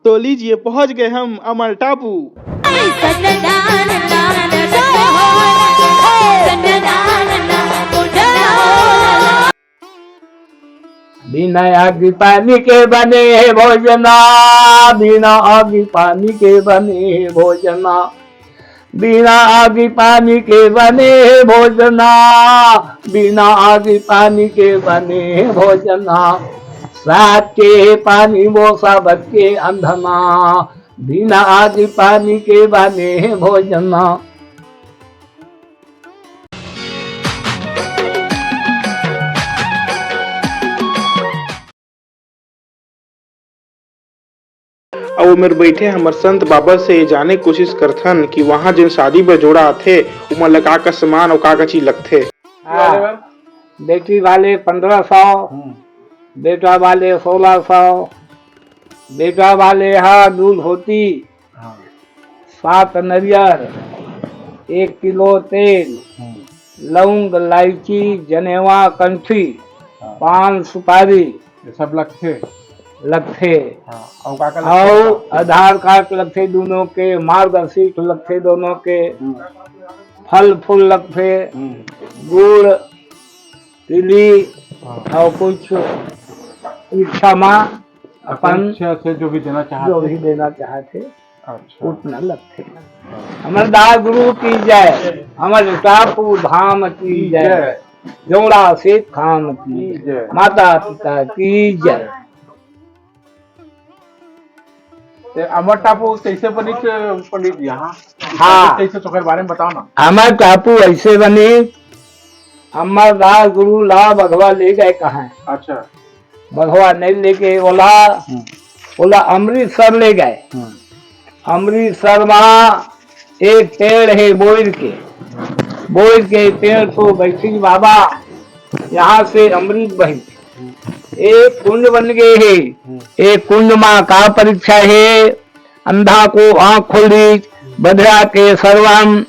तो लीजिए पहुंच गए हम अमर टापू। बिना आग पानी के बने भोजना, बिना आग पानी के बने भोजना, बिना आग पानी के बने भोजना, बिना आग पानी के बने भोजना, साथ के पानी वो सब के अंधना, बिना आग पानी के बने भोजना। अब वो मेरे बैठे हमर संत बाबा से जाने की कोशिश करथन कि वहाँ जिन शादी पर जोड़ा आथे उमन ला का सामान और का चीज लगथे। बेटी वाले 1500, बेटा वाले 1600, बेटा वाले दूध होती, 7 नरियर, 1 किलो तेल, लौंग, इलायची, जनेवा, कंठी, पान सुपारी, ये सब लगथे। और आधार कार्ड लगथे दोनों के, मार्गशीट लगथे दोनों के, फल फूल लगथे, गुड़, तिली और कुछ इच्छा माँ अपन से जो भी देना चाहते उतना लगथे। हमर दास गुरु की जय, हमर टापू धाम की जय, जोड़ा सेठ खान की जय, माता पिता की जय। अमर टापू कैसे बनी पंडित यहाँ? हाँ, कैसे तो बारे में बताओ ना। अमर टापू ऐसे बनी, अमर दास गुरु ला बघवा ले गए कहाँ? अच्छा, बघवा नहीं लेके बोला अमृतसर ले गए। अमृतसर में एक पेड़ है बोर के पेड़ तो बैठी बाबा, यहाँ से अमृत बही, एक कुंड बन गए है। एक कुंड माँ का परीक्षा है, अंधा को आँख खोली, बधरा के सर्वम,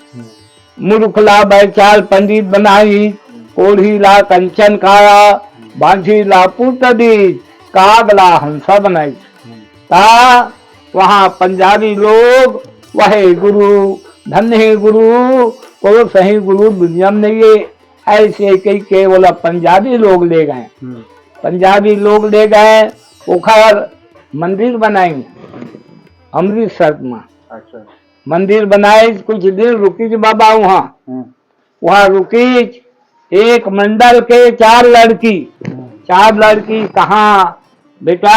मूर्खला बैचाल पंडित बनाई, कोढ़ी ला कंचन काया, बांझी ला पुट दी, कागला हंसा बनाई। ता वहाँ पंजाबी लोग वह गुरु धन्य है गुरु, और सही गुरु दुनिया में नहीं है। ऐसे कई के बोला पंजाबी लोग ले गए, पंजाबी लोग ले गए, पोखर मंदिर बनाई अमृतसर में। अच्छा, मंदिर बनाए, कुछ दिन रुकी बाबा वहाँ रुकी। एक मंडल के 4 लड़की कहाँ बेटा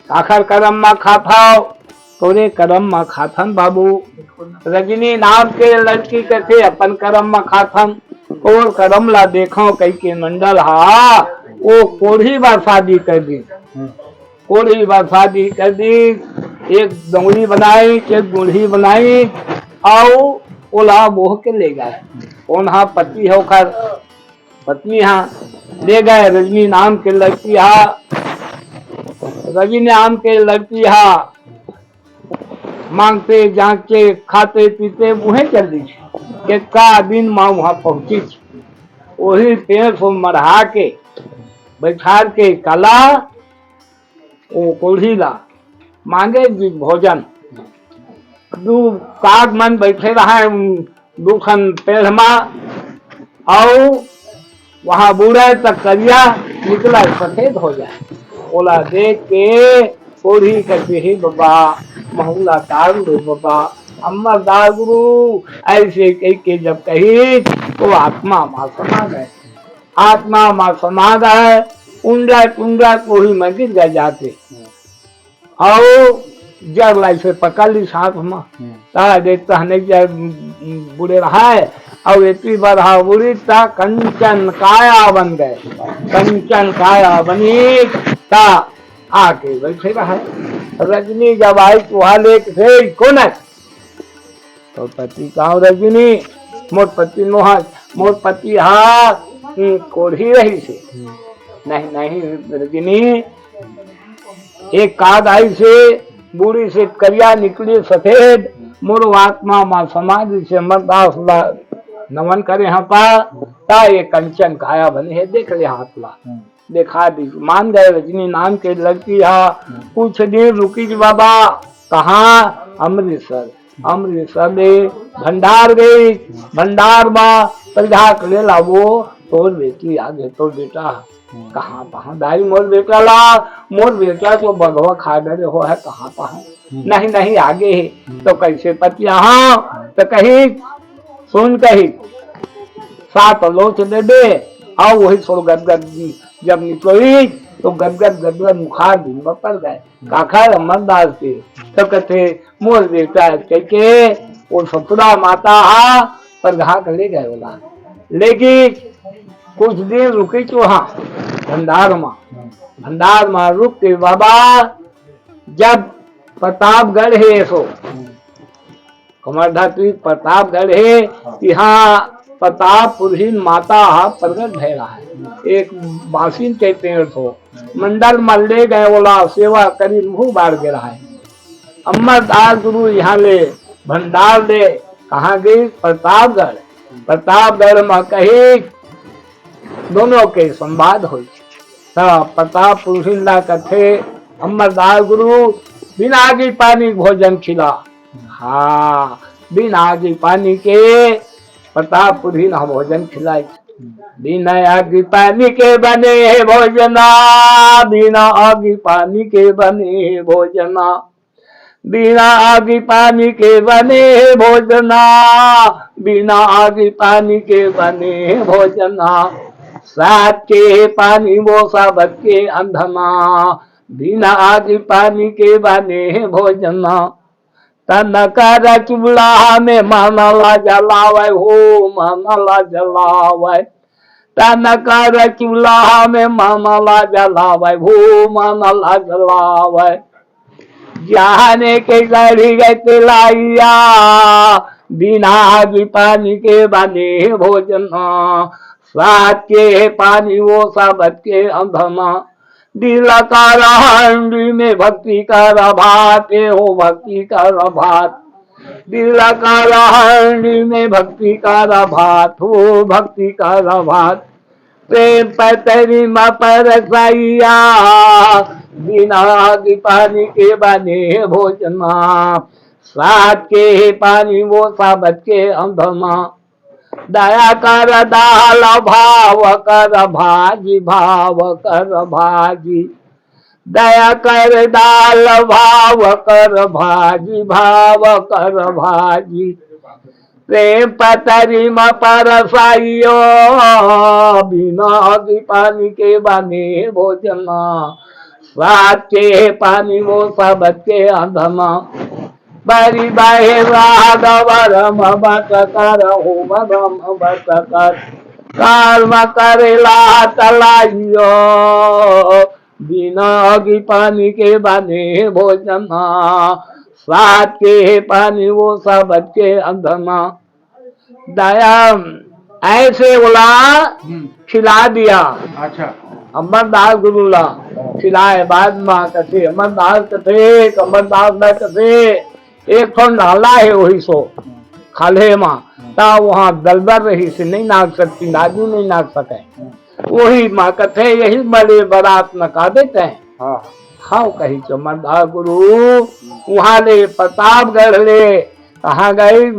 आखर करम में खाथाओ, तोरे करम में खाथन बाबू। रजनी नाम के लड़की कहते अपन करम में खाथन, और करम ला देखो कई के मंडल वो कोढ़ी बार शादी कर दी, कोढ़ी बार शादी कर दी। एक दौड़ी बनाई, एक बूढ़ी बनाई, और ओला बोह के ले गए। ओन्हा पति होकर पत्नी ले गए। रजनी नाम के लड़की रजनी नाम के लड़की मांगते जांचे खाते पीते मुहे चल दी। का दिन माँ वहाँ पहुंची, वही पेड़ को मढ़ा के बैठा के कला वो कोढ़ी ला मांगे जी भोजन। दू काग मन बैठे रहा दूखन पेड़ में, और वहाँ बूढ़ा तक करिया निकला सफेद हो जाए। बोला देख के कोढ़ी करके ही बाबा महुला तारू बाबा, अम्मा दागुरु ऐसे कही के जब कही तो आत्मा माँ समा गए, आत्मा माँ समा गए। उंडा कोढ़ी में गिर गए जाते, और जब लाई से पकड़ ली साथ में, तारा देखता नहीं बुढ़े रहा है, और इतनी बार बुढ़ी ता कंचन काया बन गए। कंचन काया बनी ता आके बैठे रहा। रजनी जब आई तो वहां लेके कौन है तो पति कहा रजनी मोर पति मोर पति कोढ़ी रही से। नहीं रजनी, एक काग आई से बूढ़ी से करिया निकली सफेद, मोर आत्मा माँ समाधि से मरदास नमन करे ता ये कंचन काया बने है, देख ले हाथ ला। देखा दी। मान गए रजनी नाम के लड़की है। कुछ दिन रुकी जी बाबा। कहाँ? अमृतसर। अमृतसर में भंडार गई। भंडार में प्रजा ले ला वो तोर बेटी आगे तो बेटा कहाँ कहाँ दाई मोर बेटा ला। मोर बेटा तो बगवा खा गए हो है कहाँ कहाँ नहीं नहीं आगे है तो कैसे पति हाँ तो कही सुन कही 7 लोच दे दे और वही सो गदगद जब निकली तो गदगद गदगद मुखार दिन में पड़ गए। काखर अमरदास के तो कहते मोर बेटा के वो ससुरा माता हा पर घा कर ले गए बोला। लेकिन कुछ दिन रुकी तो हाँ भंडार में रुक के बाबा जब प्रतापगढ़ है सो कमरधात्री प्रतापगढ़ है यहाँ प्रतापपुरहीन माता प्रगट भय रहा है। एक बासिन के पेड़ को मंडल में ले गए बोला सेवा करी मुँह बाढ़ गिरा है। अमरदास गुरु यहाँ ले भंडार ले कहाँ गई? प्रतापगढ़। प्रतापगढ़ में कही दोनों के संवाद हो। प्रताप पुरहीन कथे अमरदास गुरु बिना आगे पानी भोजन खिला। हाँ बिना आगे पानी के प्रताप पुरहीन भोजन खिलाई। बिना आगे पानी के बने भोजना। बिना आगे पानी के बने भोजना। बिना आगे पानी के बने भोजना। बिना आगे पानी के बने भोजना। साथ के पानी वो साबत के अंधना। बिना आगे पानी के बने भोजना। तन कर चूल्हा में मनला जलावे हो मनला जलावे। तन कर चूल्हा में मनला जलावे हो मनला जलावे। जाने के गढ़ी गए तिलाइया। बिना आगे पानी के बने भोजना। साथ के पानी वो साबत के अंधना। दिल का हंडी में भक्ति का भात हो भक्ति का भात। दिल का हंडी में भक्ति का भात हो भक्ति का भात। प्रेम पतरी मा परसैया। बिना आगे पानी के बने भोजना। साथ के पानी वो साबत के अंधना। दया कर दाल भाव कर भाजी भाव कर भाजी। दया कर दाल भाव कर भाजी भाव कर भाजी। प्रेम पतरी में परसाइयो। बिना आगे पानी के बने भोजना। साथ के पानी वो साबत के अंधना। बरी बाहे राघवरम बट कर हो मगम बट कर। कर्म करेला तलाइयो। बिना आगे पानी के बने भोजना। साथ के पानी वो साबत के अंधना। दया ऐसे बोला खिला दिया। अच्छा अमरदास गुरु ला खिलाए बाद में कथे अमरदास कथे अमरदास न कथे एक ठो नाला है वही सो खाले माँ ता वहाँ दलदल रही से नहीं नाग सकती नाजू नहीं नाग सके वही माँ कथे यही बड़े बारात नका देते हैं। हाँ हाँ कही चमरदास गुरु वहाँ ले प्रतापगढ़ ले कहाँ गई?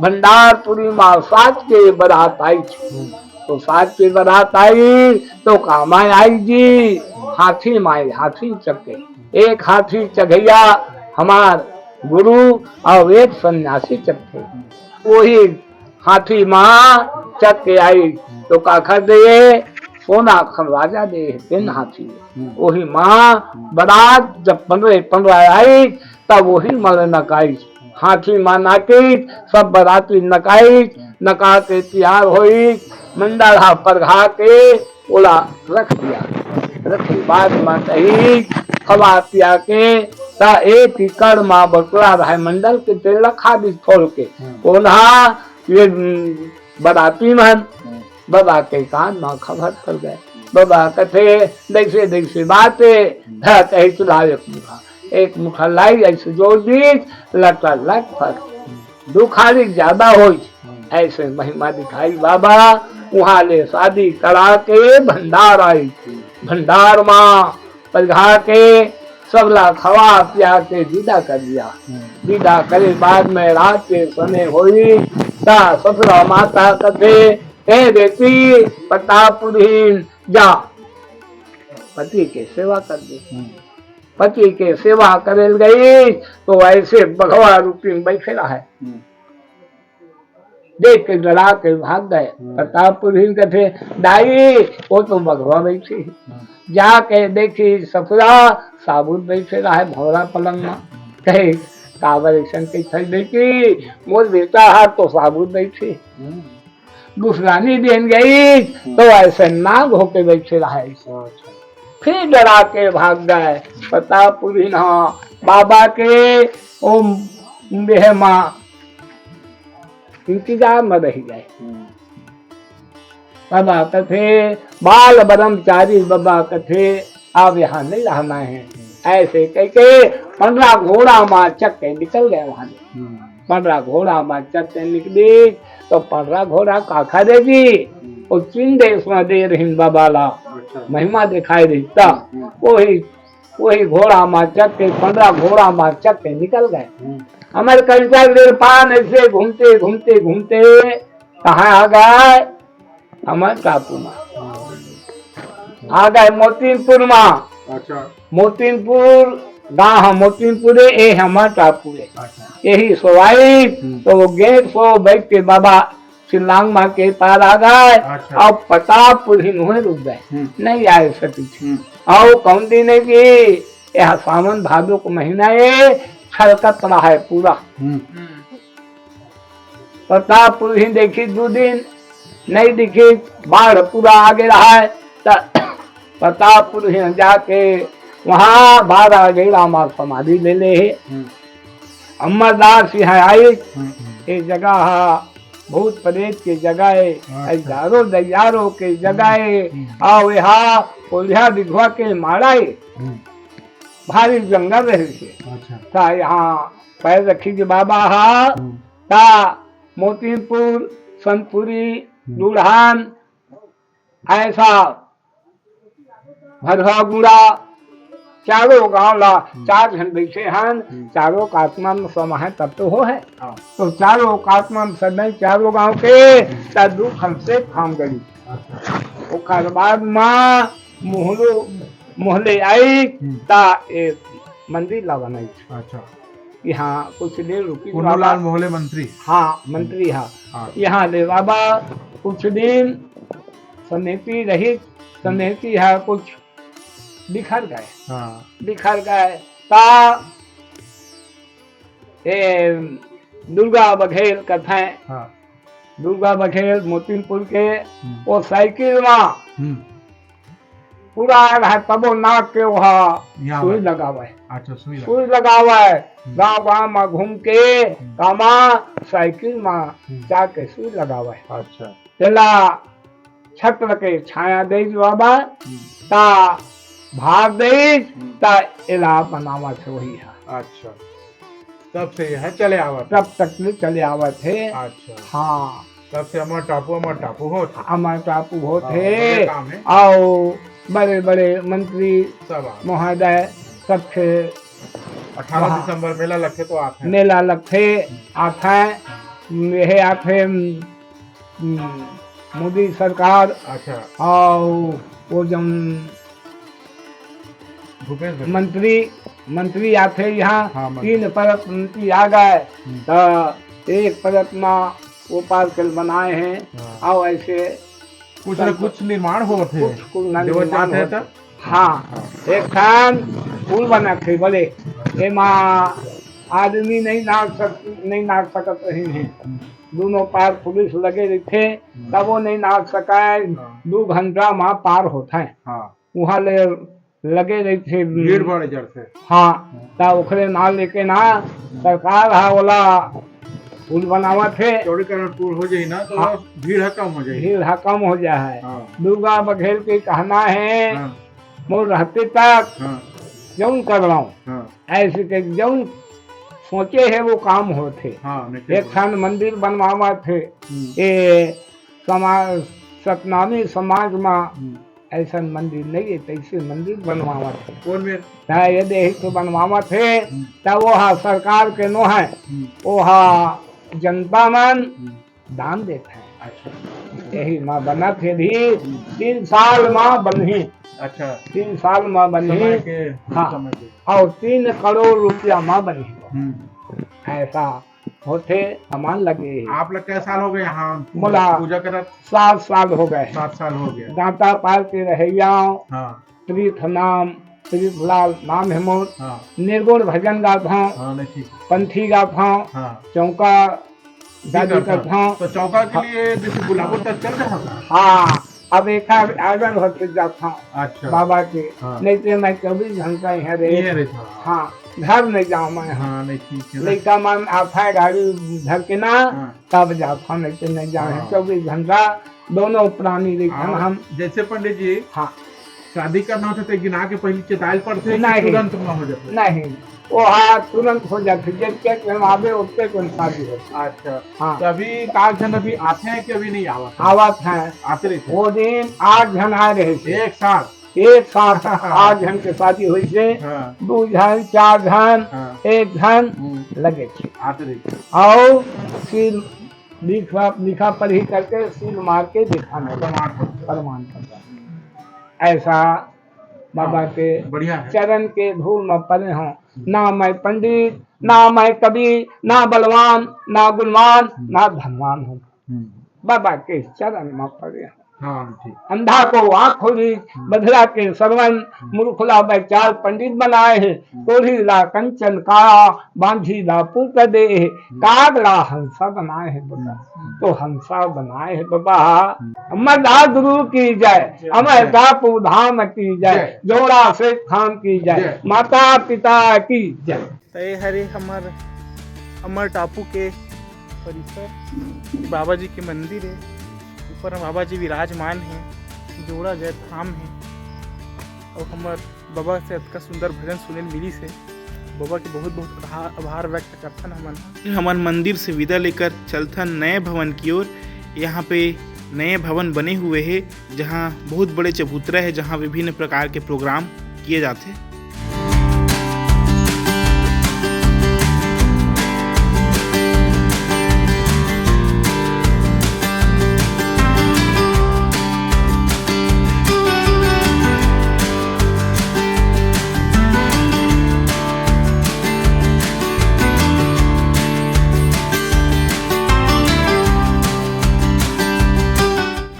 भंडारपुरी माँ 7 के बारात आई तो 7 के बारात आई तो कामा आई जी हाथी माई हाथी चक्के। एक हाथी चघैया हमार गुरु और एक सन्यासी चक्के। वही हाथी माँ चक के आई तो काखर दे सोना खरवाजा दे 3 हाथी। वही माँ बारात जब 15 आई तब वही मल नकाई हाथी माँ नाकी सब बराती नकाई नका के तैयार हुई मंडल पर घा के ओला रख दिया। रखी बाद में कही हवा पिया के ता एक कड़ माँ बकरा रहा मंडल के तेल रखा दी छोड़ के ओला ये बराती मन बाबा के कान में खबर कर गए। बाबा कथे देखसे बातें कही चुला एक मुठा लाई ऐसे जोड़ दी लटा लट फट दुखारी ज्यादा हो ऐसे महिमा दिखाई बाबा वहाँ ले शादी करा के भंडार आई। भंडार माँ पधरा के सबला खवा पिया के विदा कर दिया। विदा करे बाद में रात के समय हुई ता ससुरा माता कथे कह देती प्रतापहीन जा पति के सेवा कर दे। पति के सेवा करे गई तो ऐसे भगवा रूपी में बैठे रहा है। देख के डरा के भाग गए। प्रतापहीन कथे दाई वो तो भगवा बैठी। जाके देखी ससुरा साबुत बैठे रहा है भौरा पलंग में। कहे काबर ऐसा के थई देखी मोर बेटा हाथ तो साबुत बैठी। दूसरानी देन गई तो ऐसे नाग होके बैठे रहा है। फिर डरा के भाग गए। प्रतापहीन बाबा के ओम बेहमा इंतजार में रह गए। बाबा कथे बाल ब्रह्मचारी बाबा कथे अब यहाँ नहीं रहना है। ऐसे कह के 15 घोड़ा माँ चक के निकल गए वहां। 15 घोड़ा माँ चक के निकली तो 15 घोड़ा काखा देगी और चीन देश में दे रही बाबा ला महिमा दिखाई देता। वही घोड़ा माँ चक के 15 घोड़ा माँ चक के निकल गए। हमारे कंचन देर पान ऐसे घूमते घूमते घूमते कहाँ आ गए? हमारे टापू में आ गए मोतीपुर में। अच्छा मोतीपुर गाँव मोतीपुर ये हमारे टापू है। यही सोवाई तो वो गेट सो बैठ के बाबा शिलांग माँ के पार आ गए। अब प्रतापहीन हुए रुक गए नहीं आए सती। और कौन दिन है कि यह सावन भादो को महीना है छलकत रहा है पूरा। प्रतापहीन देखी 2 दिन नहीं दिखी बाढ़ पूरा आगे रहा है। प्रतापहीन जाके वहाँ 12 गेड़ा माँ समाधि ले ले। अमरदास यहाँ आई एक जगह भूत प्रेत की जगह है। हजारों दयारों की जगह है। आओ यहाँ कोल्हा दिखवा के मारा भारी जंगल रहे। अच्छा यहाँ पैर रखी के बाबा ता मोतीपुर संतपुरी लुढ़ान ऐसा भरवा गुड़ा चारों गांव ला 4 जन बैठे हैं। चारों का आत्मा में समय तब तो हो है। तो चारों का आत्मा में समय चारों गांव के दुख हमसे थाम गई। ओकर बाद माँ मोहले आई ता एक मंदिर ला बनाई। अच्छा यहाँ कुछ देर रुकी पुन्नूलाल मोहले मंत्री। हाँ मंत्री हाँ यहाँ ले बाबा कुछ दिन समिति रही। समिति है कुछ बिखर गए। बिखर गए ता दुर्गा बघेल कथाएं। दुर्गा बघेल मोतीपुर के वो साइकिल में पूरा है तबो नाक के वहाँ सुई लगावा है। अच्छा सुई लगावा है। गाँव गाँव में घूम के कामा साइकिल में जाके सुई लगावा है। अच्छा चला छत्र के छाया दे बाबा ता भाग दे ता इला बनावा थे वही है। अच्छा तब से यह चले आवा तब तक चले आवा थे। अच्छा हाँ तब से अमर टापू हो थे। आओ बड़े बड़े मंत्री महोदय सब थे। 18 दिसंबर मेला लगे तो आते मेला लगे आते यह आते मोदी सरकार। अच्छा और वो जब मंत्री आते यहाँ 3 परत मंत्री आ गए तो एक परत में वो पार्कल बनाए हैं। और ऐसे कुछ न कुछ निर्माण हो थे। हाँ एक खान पुल बना थे बोले ये माँ आदमी नहीं नाच सकत रही है। दोनों पार पुलिस लगे थे तब वो नहीं नाच सका। 2 घंटा वहाँ पार होता है। वहाँ ले लगे रही थे भीड़ बढ़ जाते। हाँ तब उखरे ना लेके ना सरकार हा बोला पुल बनावा थे चौड़ीकरण पुल हो जाए ना तो भीड़ कम हो जाए। दुर्गा बघेल के कहना है मोर रहते तक जौन कर रहा हूँ ऐसे के जौन सोचे है वो काम होते। एक खान मंदिर बनवावा थे ये सतनामी समाज में ऐसा मंदिर नहीं है, तैसे मंदिर बनवावा थे। कौन में यदि यही तो बनवावा थे तब वह सरकार के नो है, वह जनता मन दान देते हैं। अच्छा यही माँ बना थे भी 3 साल माँ बनी, अच्छा 3 साल माँ बनी, समय के हाँ, समय के और 3 करोड़ रुपया माँ बनी। हम्म। ऐसा होते सामान लगे। आप लोग कै साल हो गए यहाँ बोला पूजा करत? 7 साल हो गए। 7 साल हो गया। दांता पार के रहिया हाँ तीर्थ नाम, तीर्थलाल नाम है मोर। हाँ निर्गुण भजन गाता हूँ, हाँ नहीं ठीक। पंथी गाता हूँ, हाँ चौका दादी करता हूँ। तो चौका के लिए जैसे गुलाबो तक चल रहा था। हाँ, अब एक आगे होते जाता हूँ अच्छा बाबा के। हाँ। नहीं तो मैं 24 घंटा यहाँ ये रहे। रे था। हाँ, घर नहीं जाऊँ मैं। हाँ नहीं ठीक है ना। लड़का मन आता है गाड़ी धर के ना, हाँ। तब जाता हूँ, नहीं तो नहीं जाए। हाँ। 24 घंटा दोनों प्राणी देखन और हम। जैसे पंडित जी हाँ, शादी करना होता तो गिना के पहले चिताल पर थे कि नहीं। तुरंत में हो जाते? नहीं, वो हाँ तुरंत हो जाते, जितने के आवे उतने को शादी होती। अच्छा हाँ, तो अभी काल जन अभी आते हैं कि अभी नहीं आवा? आवत है। आते रहते वो दिन 8 जन आए रहे थे, एक साथ। एक साथ 8 जन के शादी हुई से। हाँ 2 जन 4 जन हाँ 1 जन लगे थे। आते रहते। और सिर लिखा पढ़ी करके सिर मार के दिखाना प्रमाण पत्र। ऐसा बाबा के बढ़िया है। चरण के धूल में पड़े हों। ना मैं पंडित, ना मैं कवि, ना बलवान, ना गुणवान, ना धनवान हूँ, बाबा के चरण में पड़े हों। हाँ ठीक। अंधा को आँख खोली, बधिरा के श्रवण, मूर्खला बैचार पंडित बनाए है। तोड़ी ला कंचन का, बांधी ला पुत्र दे, कागड़ा हंसा बनाए है बाबा, तो हंसा बनाए है बाबा। अमरदास गुरु की जय, अमरदास धाम की जय, जोड़ा से खान की जय, माता पिता की जय। तय हरे हमार अमर टापू के परिसर बाबा जी के मंदिर है। ऊपर बाबा जी विराजमान हैं, जोड़ा जय धाम है। और हमार बाबा से अतका सुंदर भजन सुने मिली से बाबा के बहुत बहुत आभार व्यक्त करथन। हमार मंदिर से विदा लेकर चलथन नए भवन की ओर। यहाँ पे नए भवन बने हुए हैं जहाँ बहुत बड़े चबूतरा है, जहाँ विभिन्न प्रकार के प्रोग्राम किए जाते हैं।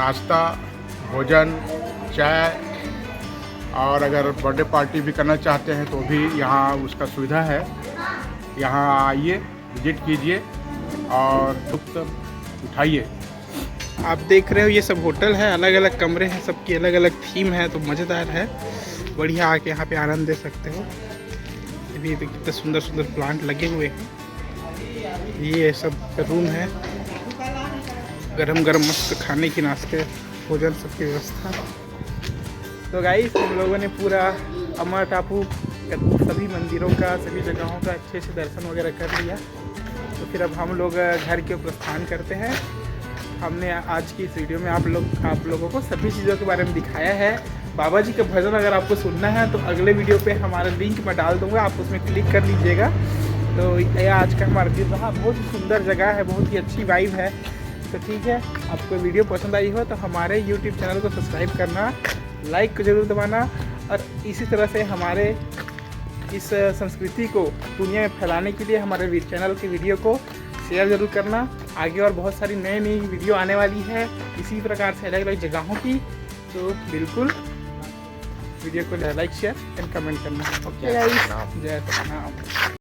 नाश्ता, भोजन, चाय और अगर बर्थडे पार्टी भी करना चाहते हैं तो भी यहाँ उसका सुविधा है। यहाँ आइए, विजिट कीजिए और लुत्फ़ उठाइए। आप देख रहे हो ये सब होटल है, अलग अलग कमरे हैं, सबकी अलग अलग थीम है, तो मज़ेदार है। बढ़िया आके यहाँ पे आनंद दे सकते हो। ये भी कितने सुंदर सुंदर प्लांट लगे हुए हैं। ये सब रूम है, गरम गरम मस्त खाने की, नाश्ते, भोजन सबकी व्यवस्था। तो गाइस हम लोगों ने पूरा अमर टापू सभी मंदिरों का, सभी जगहों का अच्छे से दर्शन वगैरह कर लिया। तो फिर अब हम लोग घर के प्रस्थान करते हैं। हमने आज की इस वीडियो में आप लोगों को सभी चीज़ों के बारे में दिखाया है। बाबा जी का भजन अगर आपको सुनना है तो अगले वीडियो पे हमारा लिंक मैं डाल दूँगा, आप उसमें क्लिक कर लीजिएगा। तो यह आज का हमारा दिन रहा। बहुत ही सुंदर जगह है, बहुत ही अच्छी वाइब है। तो ठीक है, आपको वीडियो पसंद आई हो तो हमारे YouTube चैनल को सब्सक्राइब करना, लाइक को ज़रूर दबाना और इसी तरह से हमारे इस संस्कृति को दुनिया में फैलाने के लिए हमारे चैनल के वीडियो को शेयर ज़रूर करना। आगे और बहुत सारी नई वीडियो आने वाली है इसी प्रकार से अलग अलग जगहों की। तो बिल्कुल वीडियो को लाइक, शेयर एंड कमेंट करना। ओके गाइस, जय सतनाम।